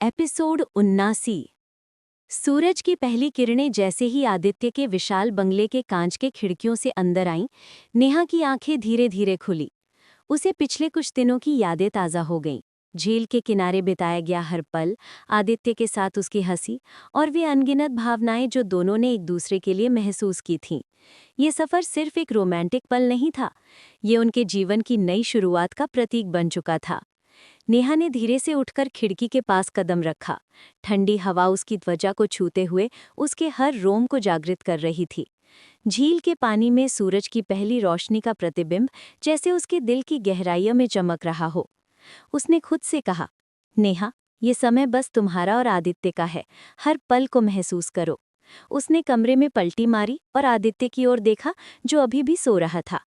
Episode 79। सूरज की पहली किरणें जैसे ही आदित्य के विशाल बंगले के कांच के खिड़कियों से अंदर आईं, नेहा की आंखें धीरे धीरे खुली। उसे पिछले कुछ दिनों की यादें ताज़ा हो गईं। झील के किनारे बिताया गया हर पल, आदित्य के साथ उसकी हंसी और वे अनगिनत भावनाएं जो दोनों ने एक दूसरे के लिए महसूस की थीं। ये सफ़र सिर्फ एक रोमांटिक पल नहीं था, ये उनके जीवन की नई शुरुआत का प्रतीक बन चुका था। नेहा ने धीरे से उठकर खिड़की के पास कदम रखा। ठंडी हवा उसकी त्वचा को छूते हुए उसके हर रोम को जागृत कर रही थी। झील के पानी में सूरज की पहली रोशनी का प्रतिबिंब जैसे उसके दिल की गहराइयों में चमक रहा हो। उसने खुद से कहा, नेहा, ये समय बस तुम्हारा और आदित्य का है, हर पल को महसूस करो। उसने कमरे में पलटी मारी और आदित्य की ओर देखा, जो अभी भी सो रहा था।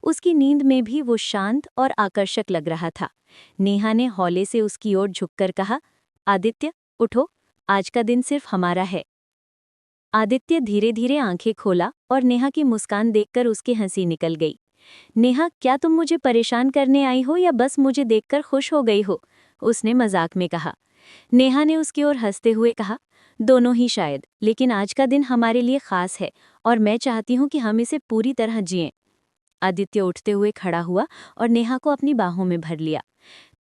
उसकी नींद में भी वो शांत और आकर्षक लग रहा था। नेहा ने हौले से उसकी ओर झुककर कहा, आदित्य, उठो, आज का दिन सिर्फ हमारा है। आदित्य धीरे धीरे आंखें खोला और नेहा की मुस्कान देखकर उसकी हंसी निकल गई। नेहा, क्या तुम मुझे परेशान करने आई हो या बस मुझे देखकर खुश हो गई हो? उसने मजाक में कहा। नेहा ने उसकी ओर हंसते हुए कहा, दोनों ही शायद, लेकिन आज का दिन हमारे लिए खास है और मैं चाहती हूँ कि हम इसे पूरी तरह जिएं। आदित्य उठते हुए खड़ा हुआ और नेहा को अपनी बाहों में भर लिया।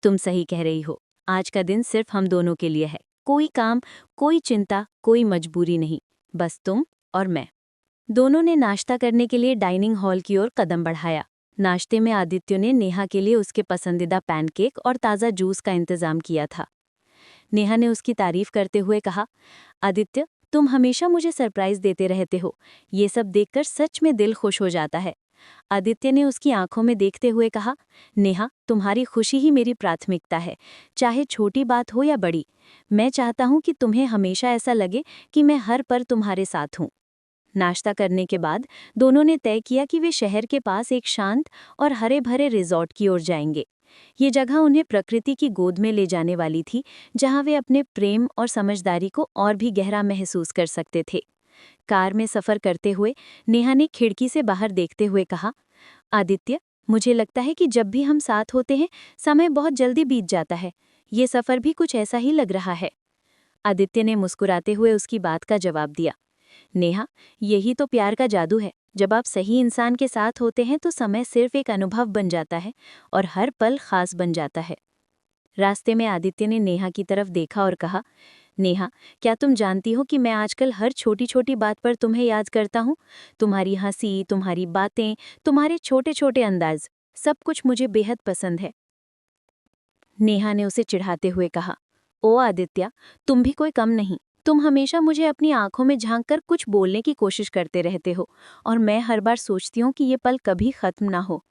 तुम सही कह रही हो, आज का दिन सिर्फ हम दोनों के लिए है। कोई काम, कोई चिंता, कोई मजबूरी नहीं, बस तुम और मैं। दोनों ने नाश्ता करने के लिए डाइनिंग हॉल की ओर कदम बढ़ाया। नाश्ते में आदित्य ने नेहा के लिए उसके पसंदीदा पैनकेक और ताज़ा जूस का इंतजाम किया था। नेहा ने उसकी तारीफ करते हुए कहा, आदित्य, तुम हमेशा मुझे सरप्राइज देते रहते हो। ये सब देखकर सच में दिल खुश हो जाता है। आदित्य ने उसकी आंखों में देखते हुए कहा, नेहा, तुम्हारी खुशी ही मेरी प्राथमिकता है, चाहे छोटी बात हो या बड़ी। मैं चाहता हूं कि तुम्हें हमेशा ऐसा लगे कि मैं हर पल तुम्हारे साथ हूं। नाश्ता करने के बाद दोनों ने तय किया कि वे शहर के पास एक शांत और हरे भरे रिजॉर्ट की ओर जाएंगे। ये जगह उन्हें प्रकृति की गोद में ले जाने वाली थी, जहां वे अपने प्रेम और समझदारी को और भी गहरा महसूस कर सकते थे। कार में सफ़र करते हुए नेहा ने खिड़की से बाहर देखते हुए कहा, आदित्य, मुझे लगता है कि जब भी हम साथ होते हैं, समय बहुत जल्दी बीत जाता है। ये सफ़र भी कुछ ऐसा ही लग रहा है। आदित्य ने मुस्कुराते हुए उसकी बात का जवाब दिया, नेहा, यही तो प्यार का जादू है। जब आप सही इंसान के साथ होते हैं तो समय सिर्फ एक अनुभव बन जाता है और हर पल खास बन जाता है। रास्ते में आदित्य ने नेहा की तरफ देखा और कहा, नेहा, क्या तुम जानती हो कि मैं आजकल हर छोटी छोटी बात पर तुम्हें याद करता हूँ? तुम्हारी हंसी, तुम्हारी बातें, तुम्हारे छोटे छोटे अंदाज, सब कुछ मुझे बेहद पसंद है। नेहा ने उसे चिढ़ाते हुए कहा, ओ आदित्य, तुम भी कोई कम नहीं। तुम हमेशा मुझे अपनी आंखों में झांककर कुछ बोलने की कोशिश करते रहते हो और मैं हर बार सोचती हूँ कि ये पल कभी खत्म ना हो।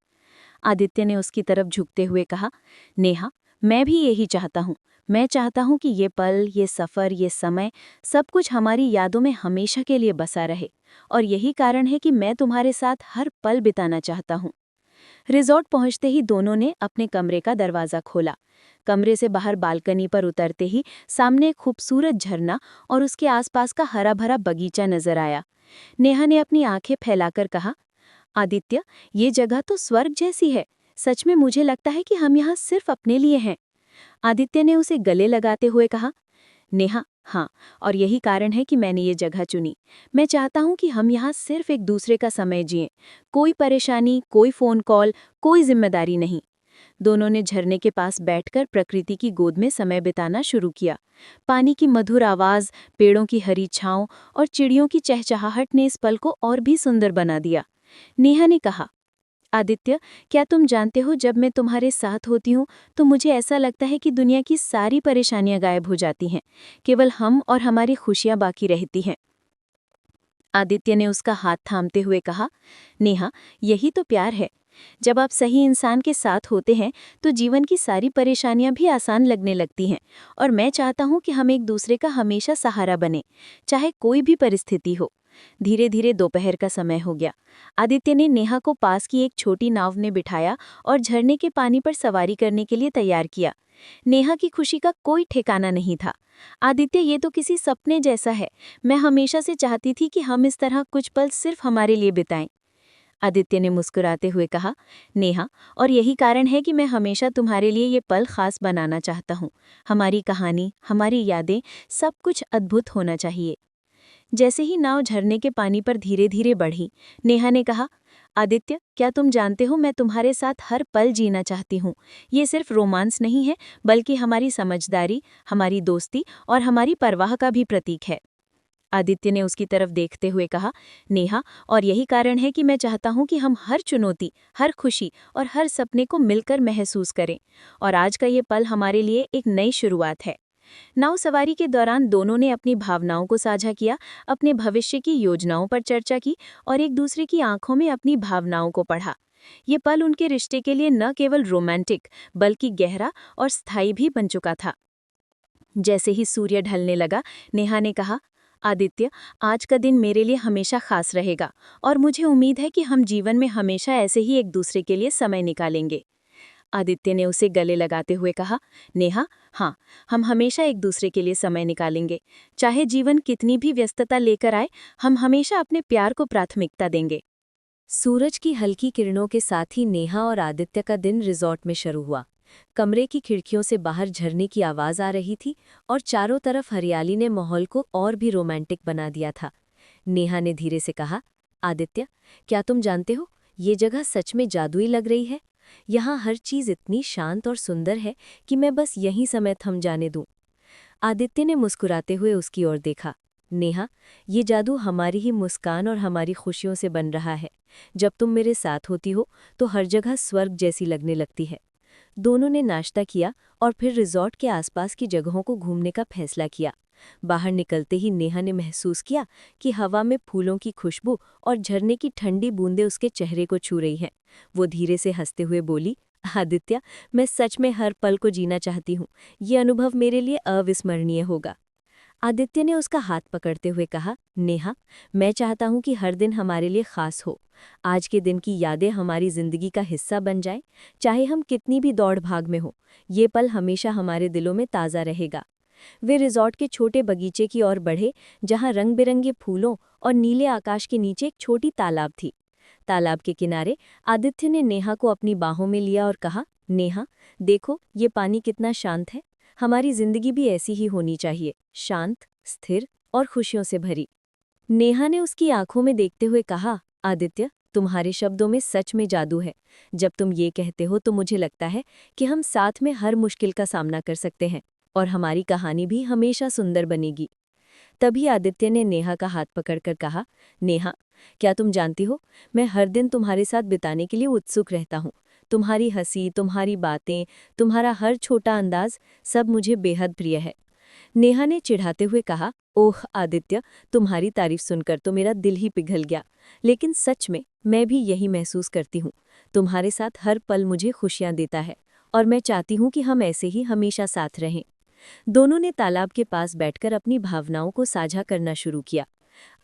आदित्य ने उसकी तरफ झुकते हुए कहा, नेहा, मैं भी यही चाहता हूँ। मैं चाहता हूँ कि ये पल, ये सफ़र, ये समय, सब कुछ हमारी यादों में हमेशा के लिए बसा रहे। और यही कारण है कि मैं तुम्हारे साथ हर पल बिताना चाहता हूँ। रिजॉर्ट पहुंचते ही दोनों ने अपने कमरे का दरवाज़ा खोला। कमरे से बाहर बालकनी पर उतरते ही सामने एक खूबसूरत झरना और उसके आसपास का हरा भरा बगीचा नजर आया। नेहा ने अपनी आंखें फैलाकर कहा, आदित्य, ये जगह तो स्वर्ग जैसी है। सच में मुझे लगता है कि हम यहाँ सिर्फ अपने लिए हैं। आदित्य ने उसे गले लगाते हुए कहा, नेहा, हाँ, और यही कारण है कि मैंने ये जगह चुनी। मैं चाहता हूँ कि हम यहाँ सिर्फ एक दूसरे का समय जिएं। कोई परेशानी, कोई फ़ोन कॉल, कोई जिम्मेदारी नहीं। दोनों ने झरने के पास बैठकर प्रकृति की गोद में समय बिताना शुरू किया। पानी की मधुर आवाज़, पेड़ों की हरी छांव और चिड़ियों की चहचहाहट ने इस पल को और भी सुंदर बना दिया। नेहा ने कहा, आदित्य, क्या तुम जानते हो, जब मैं तुम्हारे साथ होती हूँ तो मुझे ऐसा लगता है कि दुनिया की सारी परेशानियां गायब हो जाती हैं। केवल हम और हमारी खुशियां बाकी रहती हैं। आदित्य ने उसका हाथ थामते हुए कहा, नेहा, यही तो प्यार है। जब आप सही इंसान के साथ होते हैं तो जीवन की सारी परेशानियां भी आसान लगने लगती हैं। और मैं चाहता हूं कि हम एक दूसरे का हमेशा सहारा बने, चाहे कोई भी परिस्थिति हो। धीरे धीरे दोपहर का समय हो गया। आदित्य ने नेहा को पास की एक छोटी नाव में बिठाया और झरने के पानी पर सवारी करने के लिए तैयार किया। नेहा की खुशी का कोई ठिकाना नहीं था। आदित्य, ये तो किसी सपने जैसा है। मैं हमेशा से चाहती थी कि हम इस तरह कुछ पल सिर्फ हमारे लिए बिताएं। आदित्य ने मुस्कुराते हुए कहा, नेहा, और यही कारण है कि मैं हमेशा तुम्हारे लिए ये पल खास बनाना चाहता हूँ। हमारी कहानी, हमारी यादें, सब कुछ अद्भुत होना चाहिए। जैसे ही नाव झरने के पानी पर धीरे धीरे बढ़ी, नेहा ने कहा, आदित्य, क्या तुम जानते हो, मैं तुम्हारे साथ हर पल जीना चाहती हूँ। ये सिर्फ रोमांस नहीं है, बल्कि हमारी समझदारी, हमारी दोस्ती और हमारी परवाह का भी प्रतीक है। आदित्य ने उसकी तरफ देखते हुए कहा, नेहा, और यही कारण है कि मैं चाहता हूँ कि हम हर चुनौती, हर खुशी और हर सपने को मिलकर महसूस करें। और आज का ये पल हमारे लिए एक नई शुरुआत है। नाव सवारी के दौरान दोनों ने अपनी भावनाओं को साझा किया, अपने भविष्य की योजनाओं पर चर्चा की और एक दूसरे की आंखों में अपनी भावनाओं को पढ़ा। ये पल उनके रिश्ते के लिए न केवल रोमांटिक, बल्कि गहरा और स्थायी भी बन चुका था। जैसे ही सूर्य ढलने लगा, नेहा ने कहा, आदित्य, आज का दिन मेरे लिए हमेशा खास रहेगा और मुझे उम्मीद है कि हम जीवन में हमेशा ऐसे ही एक दूसरे के लिए समय निकालेंगे। आदित्य ने उसे गले लगाते हुए कहा, नेहा, हाँ, हम हमेशा एक दूसरे के लिए समय निकालेंगे। चाहे जीवन कितनी भी व्यस्तता लेकर आए, हम हमेशा अपने प्यार को प्राथमिकता देंगे। सूरज की हल्की किरणों के साथ ही नेहा और आदित्य का दिन रिजॉर्ट में शुरू हुआ। कमरे की खिड़कियों से बाहर झरने की आवाज आ रही थी और चारों तरफ हरियाली ने माहौल को और भी रोमांटिक बना दिया था। नेहा ने धीरे से कहा, आदित्य, क्या तुम जानते हो, ये जगह सच में जादुई लग रही है। यहाँ हर चीज इतनी शांत और सुंदर है कि मैं बस यहीं समय थम जाने दूं। आदित्य ने मुस्कुराते हुए उसकी ओर देखा। नेहा, ये जादू हमारी ही मुस्कान और हमारी खुशियों से बन रहा है। जब तुम मेरे साथ होती हो तो हर जगह स्वर्ग जैसी लगने लगती है। दोनों ने नाश्ता किया और फिर रिजॉर्ट के आसपास की जगहों को घूमने का फैसला किया। बाहर निकलते ही नेहा ने महसूस किया कि हवा में फूलों की खुशबू और झरने की ठंडी बूंदें उसके चेहरे को छू रही हैं। वो धीरे से हंसते हुए बोली, आदित्य, मैं सच में हर पल को जीना चाहती हूँ। ये अनुभव मेरे लिए अविस्मरणीय होगा। आदित्य ने उसका हाथ पकड़ते हुए कहा, नेहा, मैं चाहता हूं कि हर दिन हमारे लिए खास हो। आज के दिन की यादें हमारी जिंदगी का हिस्सा बन जाएं, चाहे हम कितनी भी दौड़ भाग में हो। ये पल हमेशा हमारे दिलों में ताज़ा रहेगा। वे रिजॉर्ट के छोटे बगीचे की ओर बढ़े, जहां रंग बिरंगे फूलों और नीले आकाश के नीचे एक छोटी तालाब थी। तालाब के किनारे आदित्य ने नेहा को अपनी बाहों में लिया और कहा, नेहा, देखो ये पानी कितना शांत है। हमारी जिंदगी भी ऐसी ही होनी चाहिए, शांत, स्थिर और खुशियों से भरी। नेहा ने उसकी आंखों में देखते हुए कहा, आदित्य, तुम्हारे शब्दों में सच में जादू है। जब तुम ये कहते हो तो मुझे लगता है कि हम साथ में हर मुश्किल का सामना कर सकते हैं और हमारी कहानी भी हमेशा सुंदर बनेगी। तभी आदित्य ने नेहा का हाथ पकड़कर कहा, नेहा, क्या तुम जानती हो, मैं हर दिन तुम्हारे साथ बिताने के लिए उत्सुक रहता हूँ। तुम्हारी हंसी, तुम्हारी बातें, तुम्हारा हर छोटा अंदाज, सब मुझे बेहद प्रिय है। नेहा ने चिढ़ाते हुए कहा, ओह आदित्य, तुम्हारी तारीफ सुनकर तो मेरा दिल ही पिघल गया। लेकिन सच में मैं भी यही महसूस करती हूँ। तुम्हारे साथ हर पल मुझे खुशियाँ देता है और मैं चाहती हूँ कि हम ऐसे ही हमेशा साथ रहें। दोनों ने तालाब के पास बैठकर अपनी भावनाओं को साझा करना शुरू किया।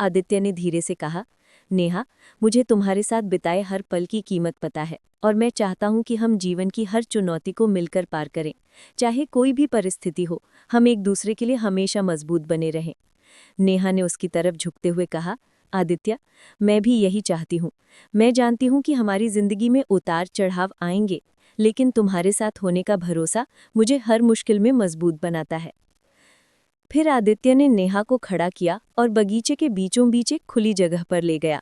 आदित्य ने धीरे से कहा, नेहा, मुझे तुम्हारे साथ बिताए हर पल की कीमत पता है और मैं चाहता हूं कि हम जीवन की हर चुनौती को मिलकर पार करें। चाहे कोई भी परिस्थिति हो, हम एक दूसरे के लिए हमेशा मजबूत बने रहें। नेहा ने उसकी तरफ झुकते हुए कहा, आदित्य, मैं भी यही चाहती हूँ। मैं जानती हूँ कि हमारी जिंदगी में उतार चढ़ाव आएंगे, लेकिन तुम्हारे साथ होने का भरोसा मुझे हर मुश्किल में मजबूत बनाता है। फिर आदित्य ने नेहा को खड़ा किया और बगीचे के बीचों बीच एक खुली जगह पर ले गया।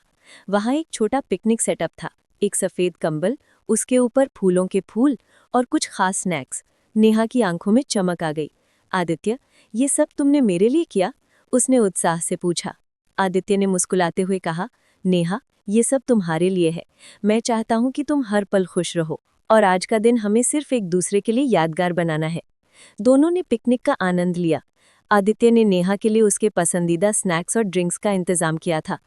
वहां एक छोटा पिकनिक सेटअप था, एक सफेद कंबल, उसके ऊपर फूलों के फूल और कुछ खास स्नैक्स। नेहा की आंखों में चमक आ गई। आदित्य, ये सब तुमने मेरे लिए किया? उसने उत्साह से पूछा। आदित्य ने मुस्कुराते हुए कहा, नेहा, ये सब तुम्हारे लिए है। मैं चाहता हूं कि तुम हर पल खुश रहो और आज का दिन हमें सिर्फ एक दूसरे के लिए यादगार बनाना है। दोनों ने पिकनिक का आनंद लिया। आदित्य ने नेहा के लिए उसके पसंदीदा स्नैक्स और ड्रिंक्स का इंतजाम किया था।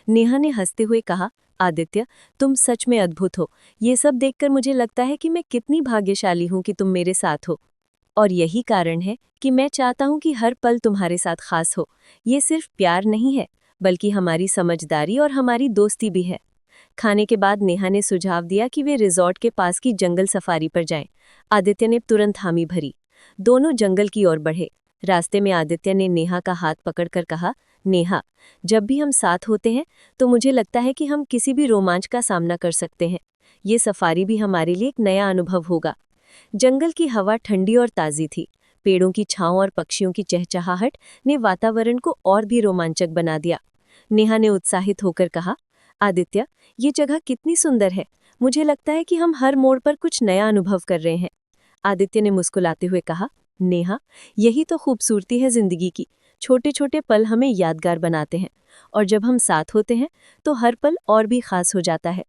नेहा ने हंसते हुए कहा, आदित्य, तुम सच में अद्भुत हो। ये सब देखकर मुझे लगता है कि मैं कितनी भाग्यशाली हूँ कि तुम मेरे साथ हो। और यही कारण है कि मैं चाहता हूँ कि हर पल तुम्हारे साथ खास हो। ये सिर्फ प्यार नहीं है, बल्कि हमारी समझदारी और हमारी दोस्ती भी है। खाने के बाद नेहा ने सुझाव दिया कि वे रिजॉर्ट के पास की जंगल सफारी पर जाएं। आदित्य ने तुरंत हामी भरी। दोनों जंगल की ओर बढ़े। रास्ते में आदित्य ने नेहा का हाथ पकड़कर कहा, नेहा, जब भी हम साथ होते हैं तो मुझे लगता है कि हम किसी भी रोमांच का सामना कर सकते हैं। ये सफारी भी हमारे लिए एक नया अनुभव होगा। जंगल की हवा ठंडी और ताज़ी थी। पेड़ों की छांव और पक्षियों की चहचहाहट ने वातावरण को और भी रोमांचक बना दिया। नेहा ने उत्साहित होकर कहा, आदित्य, ये जगह कितनी सुंदर है। मुझे लगता है कि हम हर मोड़ पर कुछ नया अनुभव कर रहे हैं। आदित्य ने मुस्कुराते हुए कहा, नेहा, यही तो खूबसूरती है जिंदगी की। छोटे छोटे पल हमें यादगार बनाते हैं और जब हम साथ होते हैं तो हर पल और भी खास हो जाता है।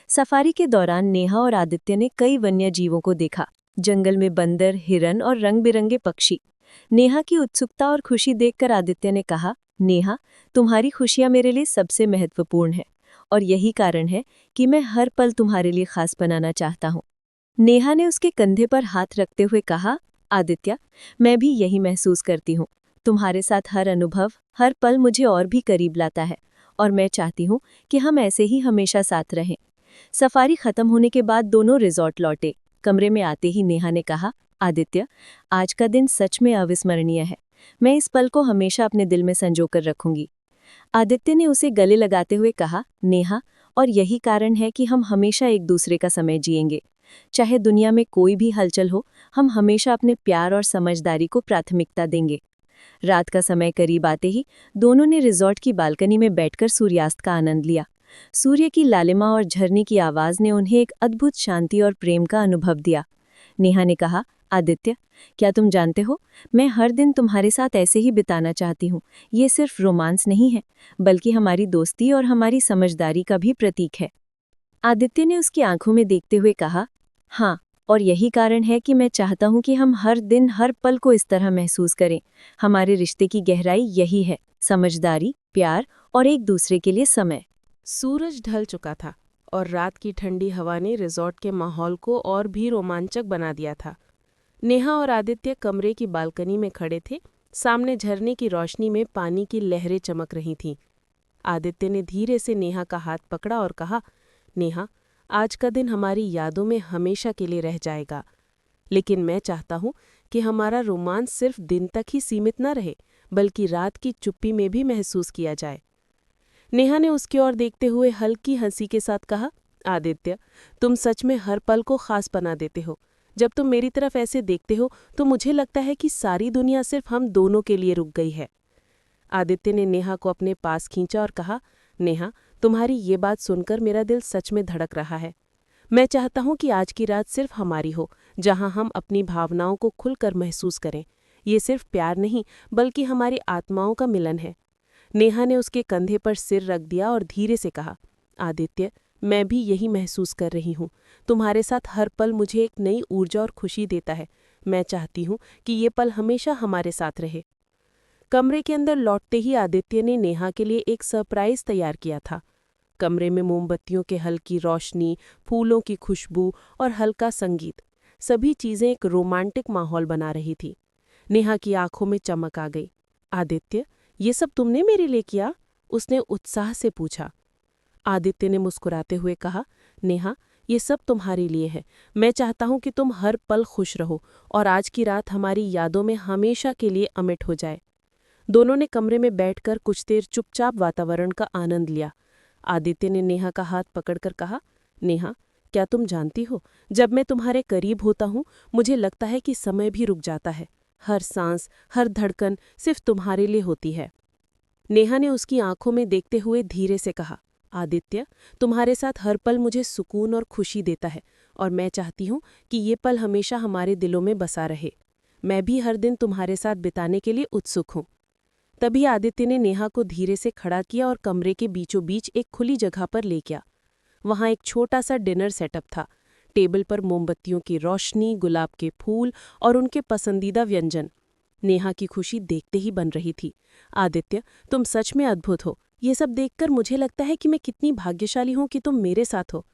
सफारी के दौरान नेहा और आदित्य ने कई वन्य जीवों को देखा। जंगल में बंदर, हिरन और रंग बिरंगे पक्षी। नेहा की उत्सुकता और खुशी देखकर आदित्य ने कहा, नेहा, तुम्हारी खुशियां मेरे लिए सबसे महत्वपूर्ण है और यही कारण है कि मैं हर पल तुम्हारे लिए खास बनाना चाहता हूँ। नेहा ने उसके कंधे पर हाथ रखते हुए कहा, आदित्य, मैं भी यही महसूस करती हूँ। तुम्हारे साथ हर अनुभव, हर पल मुझे और भी करीब लाता है और मैं चाहती हूँ कि हम ऐसे ही हमेशा साथ रहें। सफारी खत्म होने के बाद दोनों रिजॉर्ट लौटे। कमरे में आते ही नेहा ने कहा, आदित्य, आज का दिन सच में अविस्मरणीय है। मैं इस पल को हमेशा अपने दिल में संजोकर रखूंगी। आदित्य ने उसे गले लगाते हुए कहा, नेहा, और यही कारण है कि हम हमेशा एक दूसरे का समय जिएंगे। चाहे दुनिया में कोई भी हलचल हो, हम हमेशा अपने प्यार और समझदारी को प्राथमिकता देंगे। रात का समय करीब आते ही दोनों ने रिजॉर्ट की बालकनी में बैठकर सूर्यास्त का आनंद लिया। सूर्य की लालिमा और झरने की आवाज ने उन्हें एक अद्भुत शांति और प्रेम का अनुभव दिया। नेहा ने कहा, आदित्य, क्या तुम जानते हो, मैं हर दिन तुम्हारे साथ ऐसे ही बिताना चाहती हूँ। ये सिर्फ रोमांस नहीं है, बल्कि हमारी दोस्ती और हमारी समझदारी का भी प्रतीक है। आदित्य ने उसकी आंखों में देखते हुए कहा, हाँ, और यही कारण है कि मैं चाहता हूँ कि हम हर दिन हर पल को इस तरह महसूस करें। हमारे रिश्ते की गहराई यही है, समझदारी, प्यार और एक दूसरे के लिए समय। सूरज ढल चुका था और रात की ठंडी हवा ने रिजॉर्ट के माहौल को और भी रोमांचक बना दिया था। नेहा और आदित्य कमरे की बालकनी में खड़े थे। सामने झरने की रोशनी में पानी की लहरें चमक रही थीं। आदित्य ने धीरे से नेहा का हाथ पकड़ा और कहा, नेहा, आज का दिन हमारी यादों में हमेशा के लिए रह जाएगा। लेकिन मैं चाहता हूँ कि हमारा रोमांस सिर्फ दिन तक ही सीमित न रहे, बल्कि रात की चुप्पी में भी महसूस किया जाए। नेहा ने उसकी ओर देखते हुए हल्की हंसी के साथ कहा, आदित्य, तुम सच में हर पल को खास बना देते हो। जब तुम मेरी तरफ ऐसे देखते हो तो मुझे लगता है कि सारी दुनिया सिर्फ हम दोनों के लिए रुक गई है। आदित्य ने नेहा को अपने पास खींचा और कहा, नेहा, तुम्हारी ये बात सुनकर मेरा दिल सच में धड़क रहा है। मैं चाहता हूं कि आज की रात सिर्फ हमारी हो, जहां हम अपनी भावनाओं को खुलकर महसूस करें। ये सिर्फ प्यार नहीं, बल्कि हमारी आत्माओं का मिलन है। नेहा ने उसके कंधे पर सिर रख दिया और धीरे से कहा, आदित्य, मैं भी यही महसूस कर रही हूँ। तुम्हारे साथ हर पल मुझे एक नई ऊर्जा और खुशी देता है। मैं चाहती हूँ कि ये पल हमेशा हमारे साथ रहे। कमरे के अंदर लौटते ही आदित्य ने नेहा के लिए एक सरप्राइज तैयार किया था। कमरे में मोमबत्तियों के हल्की रोशनी, फूलों की खुशबू और हल्का संगीत, सभी चीजें एक रोमांटिक माहौल बना रही थी। नेहा की आंखों में चमक आ गई। आदित्य, ये सब तुमने मेरे लिए किया? उसने उत्साह से पूछा। आदित्य ने मुस्कुराते हुए कहा, नेहा, ये सब तुम्हारे लिए है। मैं चाहता हूं कि तुम हर पल खुश रहो और आज की रात हमारी यादों में हमेशा के लिए अमिट हो जाए। दोनों ने कमरे में बैठकर कुछ देर चुपचाप वातावरण का आनंद लिया। आदित्य ने नेहा का हाथ पकड़कर कहा, नेहा, क्या तुम जानती हो, जब मैं तुम्हारे करीब होता हूँ मुझे लगता है कि समय भी रुक जाता है। हर सांस, हर धड़कन सिर्फ तुम्हारे लिए होती है। नेहा ने उसकी आंखों में देखते हुए धीरे से कहा, आदित्य, तुम्हारे साथ हर पल मुझे सुकून और खुशी देता है और मैं चाहती हूँ कि ये पल हमेशा हमारे दिलों में बसा रहे। मैं भी हर दिन तुम्हारे साथ बिताने के लिए उत्सुक हूँ। तभी आदित्य ने नेहा को धीरे से खड़ा किया और कमरे के बीचों बीच एक खुली जगह पर ले गया। वहां एक छोटा सा डिनर सेटअप था। टेबल पर मोमबत्तियों की रोशनी, गुलाब के फूल और उनके पसंदीदा व्यंजन। नेहा की खुशी देखते ही बन रही थी। आदित्य, तुम सच में अद्भुत हो। ये सब देखकर मुझे लगता है कि मैं कितनी भाग्यशाली हूं कि तुम मेरे साथ हो।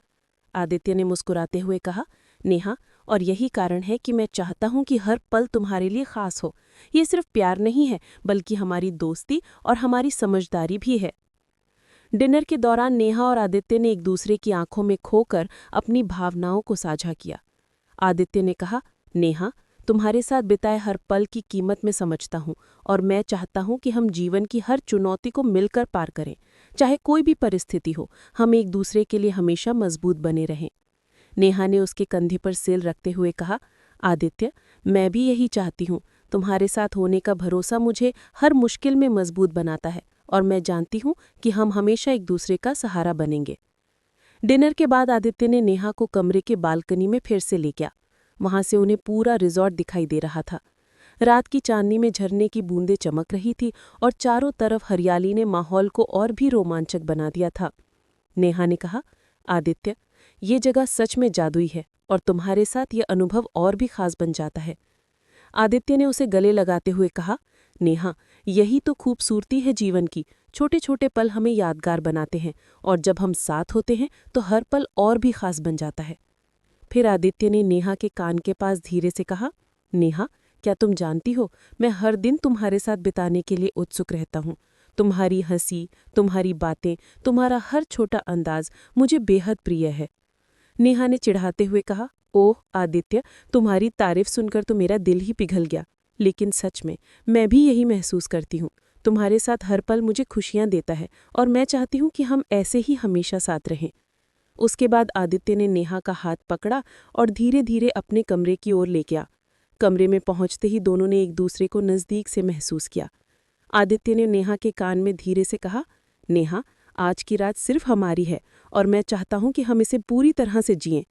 आदित्य ने मुस्कुराते हुए कहा, नेहा, और यही कारण है कि मैं चाहता हूं कि हर पल तुम्हारे लिए खास हो। ये सिर्फ प्यार नहीं है, बल्कि हमारी दोस्ती और हमारी समझदारी भी है। डिनर के दौरान नेहा और आदित्य ने एक दूसरे की आंखों में खोकर अपनी भावनाओं को साझा किया। आदित्य ने कहा, नेहा, तुम्हारे साथ बिताए हर पल की कीमत मैं समझता हूँ और मैं चाहता हूँ कि हम जीवन की हर चुनौती को मिलकर पार करें। चाहे कोई भी परिस्थिति हो, हम एक दूसरे के लिए हमेशा मजबूत बने रहें। नेहा ने उसके कंधे पर सिर रखते हुए कहा, आदित्य, मैं भी यही चाहती हूँ। तुम्हारे साथ होने का भरोसा मुझे हर मुश्किल में मजबूत बनाता है और मैं जानती हूँ कि हम हमेशा एक दूसरे का सहारा बनेंगे। डिनर के बाद आदित्य ने नेहा को कमरे के बालकनी में फिर से ले गया। वहां से उन्हें पूरा रिजॉर्ट दिखाई दे रहा था। रात की चांदनी में झरने की बूंदें चमक रही थी और चारों तरफ हरियाली ने माहौल को और भी रोमांचक बना दिया था। नेहा ने कहा, आदित्य, ये जगह सच में जादुई है और तुम्हारे साथ ये अनुभव और भी खास बन जाता है। आदित्य ने उसे गले लगाते हुए कहा, नेहा, यही तो खूबसूरती है जीवन की। छोटे छोटे पल हमें यादगार बनाते हैं और जब हम साथ होते हैं तो हर पल और भी खास बन जाता है। फिर आदित्य ने नेहा के कान के पास धीरे से कहा, नेहा, क्या तुम जानती हो, मैं हर दिन तुम्हारे साथ बिताने के लिए उत्सुक रहता हूँ। तुम्हारी हंसी, तुम्हारी बातें, तुम्हारा हर छोटा अंदाज मुझे बेहद प्रिय है। नेहा ने चिढ़ाते हुए कहा, ओह आदित्य, तुम्हारी तारीफ सुनकर तो मेरा दिल ही पिघल गया। लेकिन सच में मैं भी यही महसूस करती हूँ। तुम्हारे साथ हर पल मुझे खुशियाँ देता है और मैं चाहती हूँ कि हम ऐसे ही हमेशा साथ रहें। उसके बाद आदित्य ने नेहा का हाथ पकड़ा और धीरे धीरे अपने कमरे की ओर ले गया। कमरे में पहुंचते ही दोनों ने एक दूसरे को नज़दीक से महसूस किया। आदित्य ने नेहा के कान में धीरे से कहा, नेहा, आज की रात सिर्फ हमारी है और मैं चाहता हूं कि हम इसे पूरी तरह से जिएं।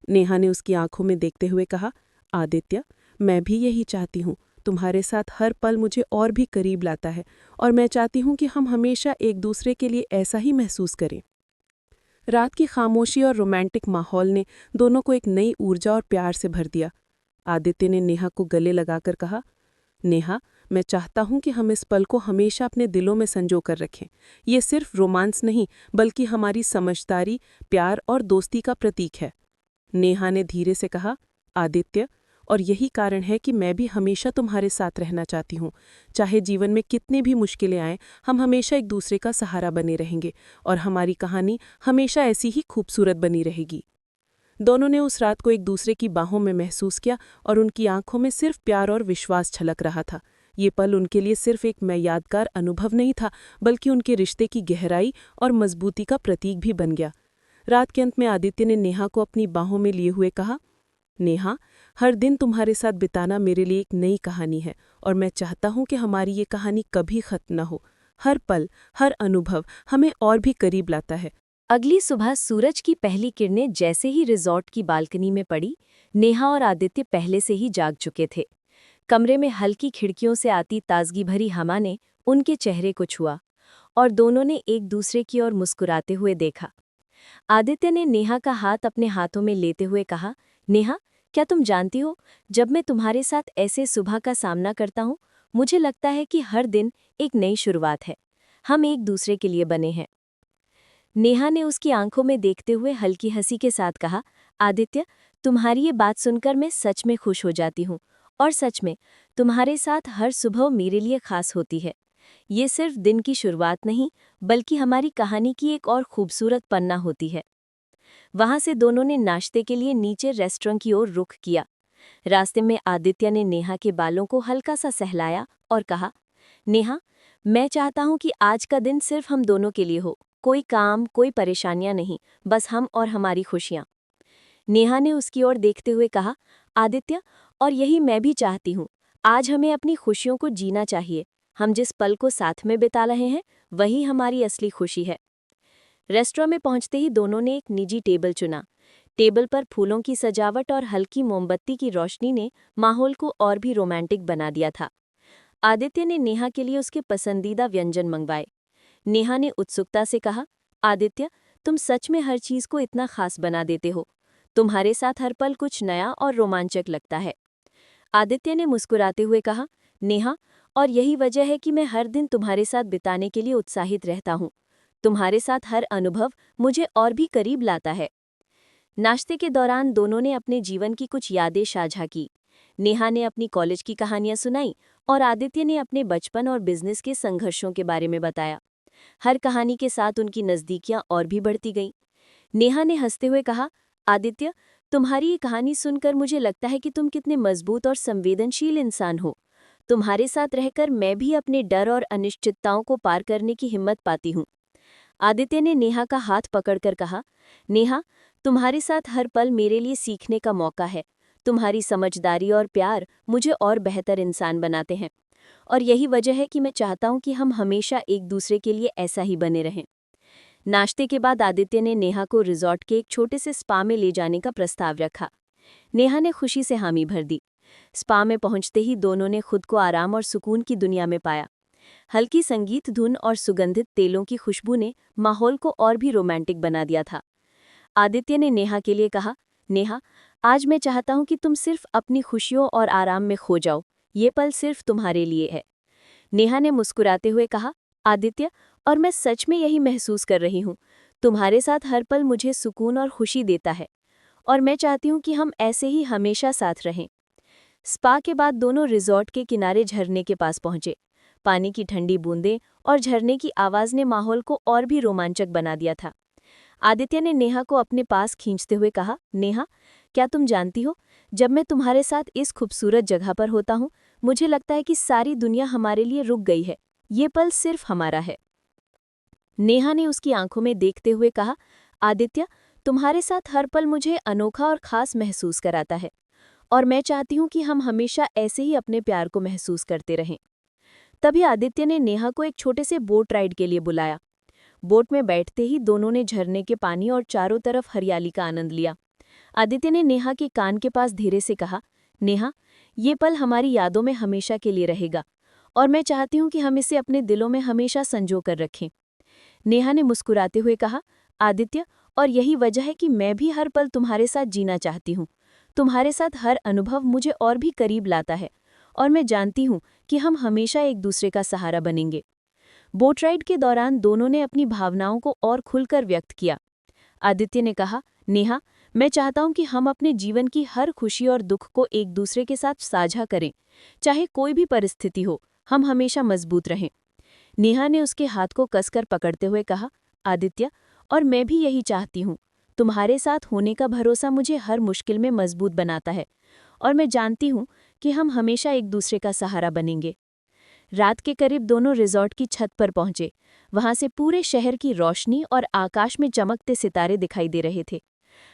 नेहा ने उसकी आंखों में देखते हुए कहा, आदित्य, मैं भी यही चाहती हूँ। तुम्हारे साथ हर पल मुझे और भी करीब लाता है और मैं चाहती हूँ कि हम हमेशा एक दूसरे के लिए ऐसा ही महसूस करें। रात की खामोशी और रोमांटिक माहौल ने दोनों को एक नई ऊर्जा और प्यार से भर दिया। आदित्य ने नेहा को गले लगाकर कहा, नेहा, मैं चाहता हूं कि हम इस पल को हमेशा अपने दिलों में संजो कर रखें। ये सिर्फ रोमांस नहीं, बल्कि हमारी समझदारी, प्यार और दोस्ती का प्रतीक है। नेहा ने धीरे से कहा, आदित्य, और यही कारण है कि मैं भी हमेशा तुम्हारे साथ रहना चाहती हूँ। चाहे जीवन में कितनी भी मुश्किलें आएं, हम हमेशा एक दूसरे का सहारा बने रहेंगे और हमारी कहानी हमेशा ऐसी ही खूबसूरत बनी रहेगी। दोनों ने उस रात को एक दूसरे की बाहों में महसूस किया और उनकी आंखों में सिर्फ प्यार और विश्वास छलक रहा था। ये पल उनके लिए सिर्फ एक यादगार अनुभव नहीं था, बल्कि उनके रिश्ते की गहराई और मजबूती का प्रतीक भी बन गया। रात के अंत में आदित्य ने नेहा को अपनी बाहों में लिए हुए कहा, नेहा, हर दिन तुम्हारे साथ बिताना मेरे लिए एक नई कहानी है और मैं चाहता हूँ कि हमारी ये कहानी कभी खत्म न हो। हर पल, हर अनुभव हमें और भी करीब लाता है। अगली सुबह सूरज की पहली किरणें जैसे ही रिजॉर्ट की बालकनी में पड़ी, नेहा और आदित्य पहले से ही जाग चुके थे। कमरे में हल्की खिड़कियों से आती ताजगी भरी हवा ने उनके चेहरे को छुआ और दोनों ने एक दूसरे की ओर मुस्कुराते हुए देखा। आदित्य ने नेहा का हाथ अपने हाथों में लेते हुए कहा, नेहा, क्या तुम जानती हो, जब मैं तुम्हारे साथ ऐसे सुबह का सामना करता हूँ, मुझे लगता है कि हर दिन एक नई शुरुआत है। हम एक दूसरे के लिए बने हैं। नेहा ने उसकी आंखों में देखते हुए हल्की हंसी के साथ कहा, आदित्य, तुम्हारी ये बात सुनकर मैं सच में खुश हो जाती हूँ और सच में तुम्हारे साथ हर सुबह मेरे लिए खास होती है। ये सिर्फ दिन की शुरुआत नहीं, बल्कि हमारी कहानी की एक और खूबसूरत पन्ना होती है। वहां से दोनों ने नाश्ते के लिए नीचे रेस्टोरेंट की ओर रुख किया। रास्ते में आदित्य ने नेहा के बालों को हल्का सा सहलाया और कहा, नेहा, मैं चाहता हूं कि आज का दिन सिर्फ हम दोनों के लिए हो। कोई काम, कोई परेशानियां नहीं, बस हम और हमारी खुशियां। नेहा ने उसकी ओर देखते हुए कहा, आदित्य, और यही मैं भी चाहती हूँ। आज हमें अपनी खुशियों को जीना चाहिए। हम जिस पल को साथ में बिता रहे हैं, वही हमारी असली खुशी है। रेस्टोरेंट में पहुंचते ही दोनों ने एक निजी टेबल चुना। टेबल पर फूलों की सजावट और हल्की मोमबत्ती की रोशनी ने माहौल को और भी रोमांटिक बना दिया था। आदित्य ने नेहा के लिए उसके पसंदीदा व्यंजन मंगवाए। नेहा ने उत्सुकता से कहा, आदित्य, तुम सच में हर चीज को इतना खास बना देते हो। तुम्हारे साथ हर पल कुछ नया और रोमांचक लगता है। आदित्य ने मुस्कुराते हुए कहा, नेहा, और यही वजह है कि मैं हर दिन तुम्हारे साथ बिताने के लिए उत्साहित रहता हूँ। तुम्हारे साथ हर अनुभव मुझे और भी करीब लाता है। नाश्ते के दौरान दोनों ने अपने जीवन की कुछ यादें साझा की। नेहा ने अपनी कॉलेज की कहानियां सुनाई और आदित्य ने अपने बचपन और बिजनेस के संघर्षों के बारे में बताया। हर कहानी के साथ उनकी नज़दीकियां और भी बढ़ती गईं। नेहा ने हंसते हुए कहा, आदित्य, तुम्हारी ये कहानी सुनकर मुझे लगता है कि तुम कितने मजबूत और संवेदनशील इंसान हो। तुम्हारे साथ रहकर मैं भी अपने डर और अनिश्चितताओं को पार करने की हिम्मत पाती हूँ। आदित्य ने नेहा का हाथ पकड़कर कहा, नेहा, तुम्हारे साथ हर पल मेरे लिए सीखने का मौका है। तुम्हारी समझदारी और प्यार मुझे और बेहतर इंसान बनाते हैं। और यही वजह है कि मैं चाहता हूँ कि हम हमेशा एक दूसरे के लिए ऐसा ही बने रहें। नाश्ते के बाद आदित्य ने नेहा को रिजॉर्ट के एक छोटे से स्पा में ले जाने का प्रस्ताव रखा। नेहा ने खुशी से हामी भर दी। स्पा में पहुंचते ही दोनों ने खुद को आराम और सुकून की दुनिया में पाया। हल्की संगीत धुन और सुगंधित तेलों की खुशबू ने माहौल को और भी रोमांटिक बना दिया था। आदित्य ने नेहा के लिए कहा, नेहा, आज मैं चाहता हूं कि तुम सिर्फ अपनी खुशियों और आराम में खो जाओ। ये पल सिर्फ तुम्हारे लिए है। नेहा ने मुस्कुराते हुए कहा, आदित्य, और मैं सच में यही महसूस कर रही हूँ। तुम्हारे साथ हर पल मुझे सुकून और खुशी देता है, और मैं चाहती हूँ कि हम ऐसे ही हमेशा साथ रहें। स्पा के बाद दोनों रिजॉर्ट के किनारे झरने के पास पहुंचे। पानी की ठंडी बूंदें और झरने की आवाज ने माहौल को और भी रोमांचक बना दिया था। आदित्य ने नेहा को अपने पास खींचते हुए कहा, नेहा, क्या तुम जानती हो, जब मैं तुम्हारे साथ इस खूबसूरत जगह पर होता हूँ, मुझे लगता है कि सारी दुनिया हमारे लिए रुक गई है। ये पल सिर्फ हमारा है। नेहा ने उसकी आंखों में देखते हुए कहा, आदित्य, तुम्हारे साथ हर पल मुझे अनोखा और खास महसूस कराता है, और मैं चाहती हूँ कि हम हमेशा ऐसे ही अपने प्यार को महसूस करते रहें। तभी आदित्य ने नेहा को एक छोटे से बोट राइड के लिए बुलाया। बोट में बैठते ही दोनों ने झरने के पानी और चारों तरफ हरियाली का आनंद लिया। आदित्य ने नेहा के कान के पास धीरे से कहा, नेहा, ये पल हमारी यादों में हमेशा के लिए रहेगा, और मैं चाहती हूँ कि हम इसे अपने दिलों में हमेशा संजो कर रखें। नेहा ने मुस्कुराते हुए कहा, आदित्य, और यही वजह है कि मैं भी हर पल तुम्हारे साथ जीना चाहती हूँ। तुम्हारे साथ हर अनुभव मुझे और भी करीब लाता है, और मैं जानती हूँ कि हम हमेशा एक दूसरे का सहारा बनेंगे। बोट राइड के दौरान दोनों ने अपनी भावनाओं को और खुलकर व्यक्त किया। आदित्य ने कहा, नेहा, मैं चाहता हूं कि हम अपने जीवन की हर खुशी और दुख को एक दूसरे के साथ साझा करें। चाहे कोई भी परिस्थिति हो, हम हमेशा मजबूत रहें। नेहा ने उसके हाथ को कसकर पकड़ते हुए कहा, आदित्य, और मैं भी यही चाहती हूँ। तुम्हारे साथ होने का भरोसा मुझे हर मुश्किल में मजबूत बनाता है, और मैं जानती हूँ कि हम हमेशा एक दूसरे का सहारा बनेंगे। रात के करीब दोनों रिजॉर्ट की छत पर पहुंचे। वहां से पूरे शहर की रोशनी और आकाश में चमकते सितारे दिखाई दे रहे थे।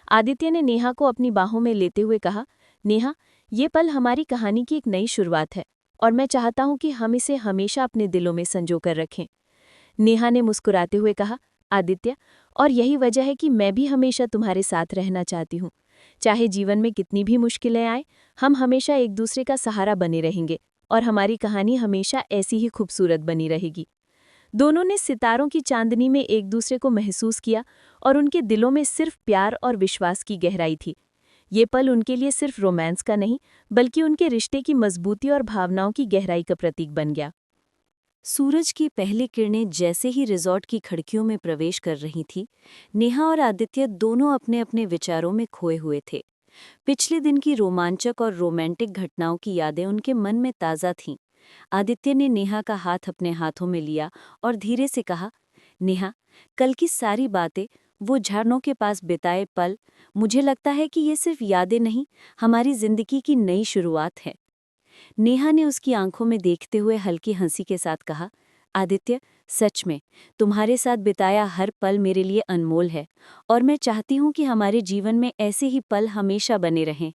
आदित्य ने नेहा को अपनी बाहों में लेते हुए कहा, नेहा, ये पल हमारी कहानी की एक नई शुरुआत है, और मैं चाहता हूं कि हम इसे हमेशा अपने दिलों में संजो कर रखें। नेहा ने मुस्कुराते हुए कहा, आदित्य, और यही वजह है कि मैं भी हमेशा तुम्हारे साथ रहना चाहती हूँ। चाहे जीवन में कितनी भी मुश्किलें आए, हम हमेशा एक दूसरे का सहारा बने रहेंगे, और हमारी कहानी हमेशा ऐसी ही खूबसूरत बनी रहेगी। दोनों ने सितारों की चांदनी में एक दूसरे को महसूस किया, और उनके दिलों में सिर्फ प्यार और विश्वास की गहराई थी। ये पल उनके लिए सिर्फ रोमांस का नहीं, बल्कि उनके रिश्ते की मजबूती और भावनाओं की गहराई का प्रतीक बन गया। सूरज की पहली किरणें जैसे ही रिजॉर्ट की खिड़कियों में प्रवेश कर रही थीं, नेहा और आदित्य दोनों अपने अपने विचारों में खोए हुए थे। पिछले दिन की रोमांचक और रोमांटिक घटनाओं की यादें उनके मन में ताज़ा थीं। आदित्य ने नेहा का हाथ अपने हाथों में लिया और धीरे से कहा, नेहा, कल की सारी बातें, वो झरनों के पास बिताए पल, मुझे लगता है कि ये सिर्फ यादें नहीं, हमारी जिंदगी की नई शुरुआत है। नेहा ने उसकी आंखों में देखते हुए हल्की हंसी के साथ कहा, आदित्य, सच में तुम्हारे साथ बिताया हर पल मेरे लिए अनमोल है, और मैं चाहती हूँ कि हमारे जीवन में ऐसे ही पल हमेशा बने रहें।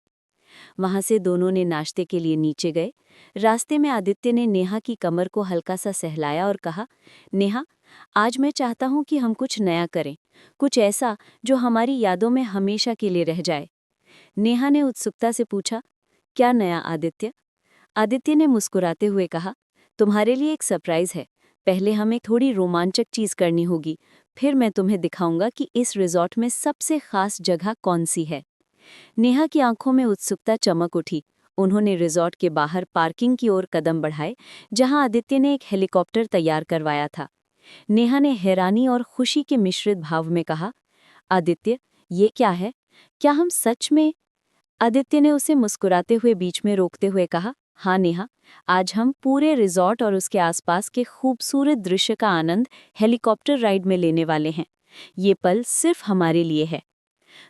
वहां से दोनों ने नाश्ते के लिए नीचे गए। रास्ते में आदित्य ने नेहा की कमर को हल्का सा सहलाया और कहा, नेहा, आज मैं चाहता हूँ कि हम कुछ नया करें, कुछ ऐसा जो हमारी यादों में हमेशा के लिए रह जाए। नेहा ने उत्सुकता से पूछा, क्या नया आदित्य? आदित्य ने मुस्कुराते हुए कहा, तुम्हारे लिए एक सरप्राइज है। पहले हमें थोड़ी रोमांचक चीज करनी होगी, फिर मैं तुम्हें दिखाऊंगा कि इस रिजॉर्ट में सबसे खास जगह कौन सी है। नेहा की आंखों में उत्सुकता चमक उठी। उन्होंने रिजॉर्ट के बाहर पार्किंग की ओर कदम बढ़ाए, जहां आदित्य ने एक हेलीकॉप्टर तैयार करवाया था। नेहा ने हैरानी और खुशी के मिश्रित भाव में कहा, आदित्य, ये क्या है? क्या हम सच में? आदित्य ने उसे मुस्कुराते हुए बीच में रोकते हुए कहा, हाँ नेहा, आज हम पूरे रिजॉर्ट और उसके आसपास के खूबसूरत दृश्य का आनंद हेलीकॉप्टर राइड में लेने वाले हैं। ये पल सिर्फ हमारे लिए है।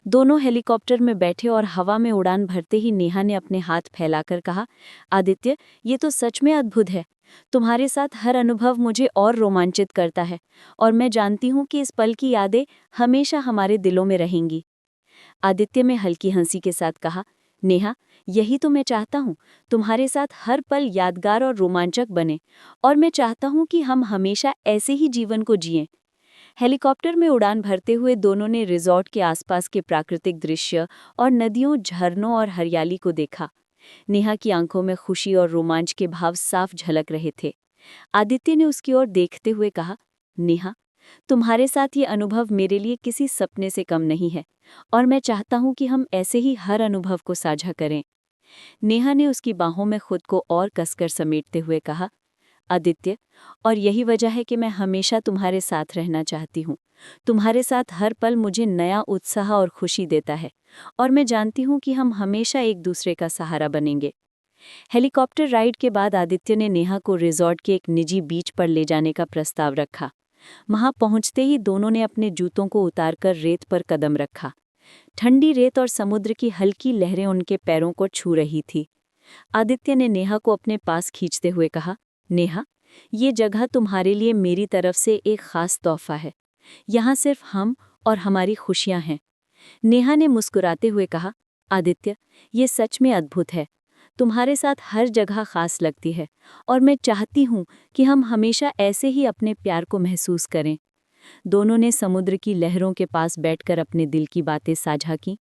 दोनों हेलीकॉप्टर में बैठे और हवा में उड़ान भरते ही नेहा ने अपने हाथ फैलाकर कहा, आदित्य, ये तो सच में अद्भुत है। तुम्हारे साथ हर अनुभव मुझे और रोमांचित करता है और मैं जानती हूँ कि इस पल की यादें हमेशा हमारे दिलों में रहेंगी। आदित्य ने हल्की हंसी के साथ कहा, नेहा, यही तो मैं चाहता हूँ, तुम्हारे साथ हर पल यादगार और रोमांचक बने और मैं चाहता हूँ कि हम हमेशा ऐसे ही जीवन को जिएं। हेलीकॉप्टर में उड़ान भरते हुए दोनों ने रिजॉर्ट के आसपास के प्राकृतिक दृश्य और नदियों, झरनों और हरियाली को देखा। नेहा की आंखों में खुशी और रोमांच के भाव साफ झलक रहे थे। आदित्य ने उसकी ओर देखते हुए कहा, नेहा, तुम्हारे साथ ये अनुभव मेरे लिए किसी सपने से कम नहीं है और मैं चाहता हूँ कि हम ऐसे ही हर अनुभव को साझा करें। नेहा ने उसकी बाहों में खुद को और कसकर समेटते हुए कहा, आदित्य, और यही वजह है कि मैं हमेशा तुम्हारे साथ रहना चाहती हूँ। तुम्हारे साथ हर पल मुझे नया उत्साह और खुशी देता है और मैं जानती हूँ कि हम हमेशा एक दूसरे का सहारा बनेंगे। हेलीकॉप्टर राइड के बाद आदित्य ने नेहा को रिजॉर्ट के एक निजी बीच पर ले जाने का प्रस्ताव रखा। वहां पहुंचते ही दोनों ने अपने जूतों को उतारकर रेत पर कदम रखा। ठंडी रेत और समुद्र की हल्की लहरें उनके पैरों को छू रही थी। आदित्य ने नेहा को अपने पास खींचते हुए कहा, नेहा, ये जगह तुम्हारे लिए मेरी तरफ से एक खास तोहफा है। यहाँ सिर्फ हम और हमारी खुशियाँ हैं। नेहा ने मुस्कुराते हुए कहा, आदित्य, ये सच में अद्भुत है। तुम्हारे साथ हर जगह खास लगती है और मैं चाहती हूँ कि हम हमेशा ऐसे ही अपने प्यार को महसूस करें। दोनों ने समुद्र की लहरों के पास बैठकर अपने दिल की बातें साझा की।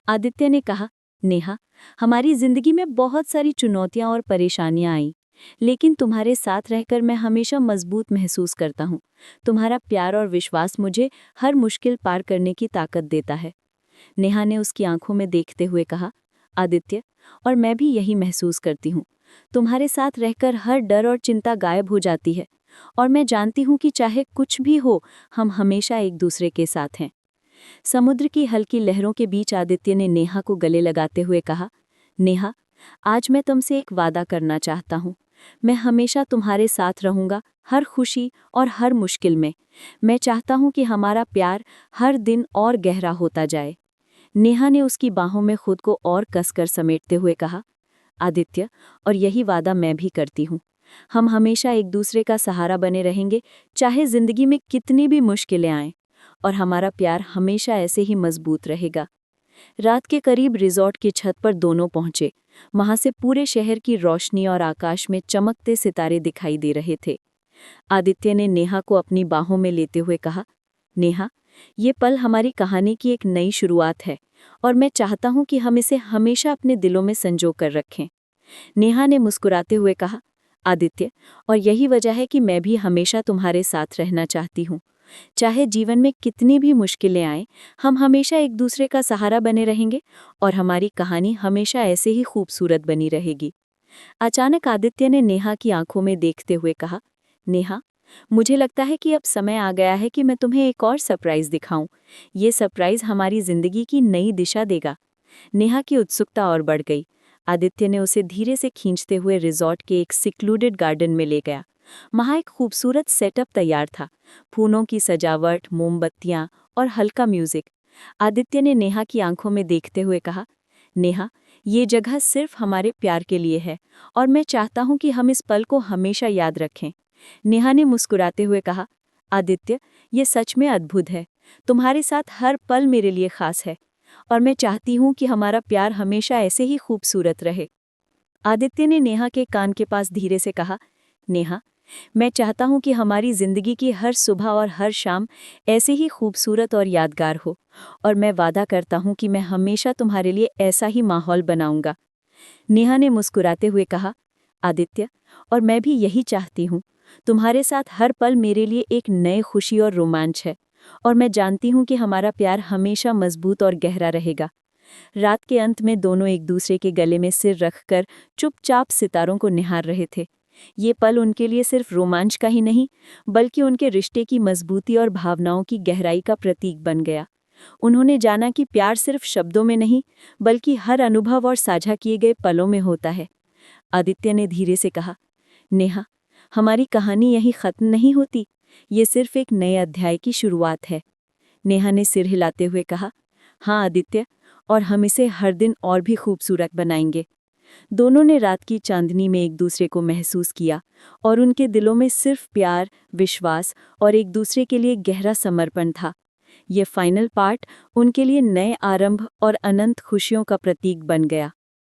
आदित्य ने कहा, नेहा, हमारी जिंदगी में बहुत सारी चुनौतियां और परेशानियां आई, लेकिन तुम्हारे साथ रहकर मैं हमेशा मजबूत महसूस करता हूँ। तुम्हारा प्यार और विश्वास मुझे हर मुश्किल पार करने की ताकत देता है। नेहा ने उसकी आंखों में देखते हुए कहा, आदित्य, और मैं भी यही महसूस करती हूँ। तुम्हारे साथ रहकर हर डर और चिंता गायब हो जाती है और मैं जानती हूँ कि चाहे कुछ भी हो, हम हमेशा एक दूसरे के साथ हैं। समुद्र की हल्की लहरों के बीच आदित्य ने नेहा को गले लगाते हुए कहा, नेहा, आज मैं तुमसे एक वादा करना चाहता हूँ। मैं हमेशा तुम्हारे साथ रहूँगा, हर खुशी और हर मुश्किल में। मैं चाहता हूँ कि हमारा प्यार हर दिन और गहरा होता जाए। नेहा ने उसकी बाहों में खुद को और कसकर समेटते हुए कहा, आदित्य, और यही वादा मैं भी करती हूँ। हम हमेशा एक दूसरे का सहारा बने रहेंगे, चाहे जिंदगी में कितनी भी मुश्किलें आएं, और हमारा प्यार हमेशा ऐसे ही मजबूत रहेगा। रात के करीब रिजॉर्ट की छत पर दोनों पहुंचे। वहां से पूरे शहर की रोशनी और आकाश में चमकते सितारे दिखाई दे रहे थे। आदित्य ने नेहा को अपनी बाहों में लेते हुए कहा, नेहा, ये पल हमारी कहानी की एक नई शुरुआत है और मैं चाहता हूं कि हम इसे हमेशा अपने दिलों में संजो कर रखें। नेहा ने मुस्कुराते हुए कहा, आदित्य, और यही वजह है कि मैं भी हमेशा तुम्हारे साथ रहना चाहती हूँ। चाहे जीवन में कितनी भी मुश्किलें आएं, हम हमेशा एक दूसरे का सहारा बने रहेंगे और हमारी कहानी हमेशा ऐसे ही खूबसूरत बनी रहेगी। अचानक आदित्य ने नेहा की आंखों में देखते हुए कहा, नेहा, मुझे लगता है कि अब समय आ गया है कि मैं तुम्हें एक और सरप्राइज दिखाऊं। ये सरप्राइज हमारी जिंदगी की नई दिशा देगा। नेहा की उत्सुकता और बढ़ गई। आदित्य ने उसे धीरे से खींचते हुए रिजॉर्ट के एक सिक्लूडेड गार्डन में ले गया। वहाँ एक खूबसूरत सेटअप तैयार था, फूलों की सजावट, मोमबत्तियाँ और हल्का म्यूजिक। आदित्य ने नेहा की आंखों में देखते हुए कहा, नेहा, ये जगह सिर्फ हमारे प्यार के लिए है और मैं चाहता हूँ कि हम इस पल को हमेशा याद रखें। नेहा ने मुस्कुराते हुए कहा, आदित्य, ये सच में अद्भुत है। तुम्हारे साथ हर पल मेरे लिए खास है और मैं चाहती हूँ कि हमारा प्यार हमेशा ऐसे ही खूबसूरत रहे। आदित्य ने नेहा के कान के पास धीरे से कहा, नेहा, मैं चाहता हूँ कि हमारी जिंदगी की हर सुबह और हर शाम ऐसे ही खूबसूरत और यादगार हो और मैं वादा करता हूँ कि मैं हमेशा तुम्हारे लिए ऐसा ही माहौल बनाऊंगा। नेहा ने मुस्कुराते हुए कहा, आदित्य, और मैं भी यही चाहती हूँ। तुम्हारे साथ हर पल मेरे लिए एक नए खुशी और रोमांच है और मैं जानती हूँ कि हमारा प्यार हमेशा मजबूत और गहरा रहेगा। रात के अंत में दोनों एक दूसरे के गले में सिर रखकर चुपचाप सितारों को निहार रहे थे। ये पल उनके लिए सिर्फ रोमांच का ही नहीं, बल्कि उनके रिश्ते की मजबूती और भावनाओं की गहराई का प्रतीक बन गया। उन्होंने जाना कि प्यार सिर्फ शब्दों में नहीं, बल्कि हर अनुभव और साझा किए गए पलों में होता है। आदित्य ने धीरे से कहा, नेहा, हमारी कहानी यहीं खत्म नहीं होती। ये सिर्फ एक नए अध्याय की शुरुआत है। नेहा ने सिर हिलाते हुए कहा, हाँ आदित्य, और हम इसे हर दिन और भी खूबसूरत बनाएंगे। दोनों ने रात की चांदनी में एक दूसरे को महसूस किया और उनके दिलों में सिर्फ प्यार, विश्वास और एक दूसरे के लिए गहरा समर्पण था। ये फाइनल पार्ट उनके लिए नए आरंभ और अनंत खुशियों का प्रतीक बन गया।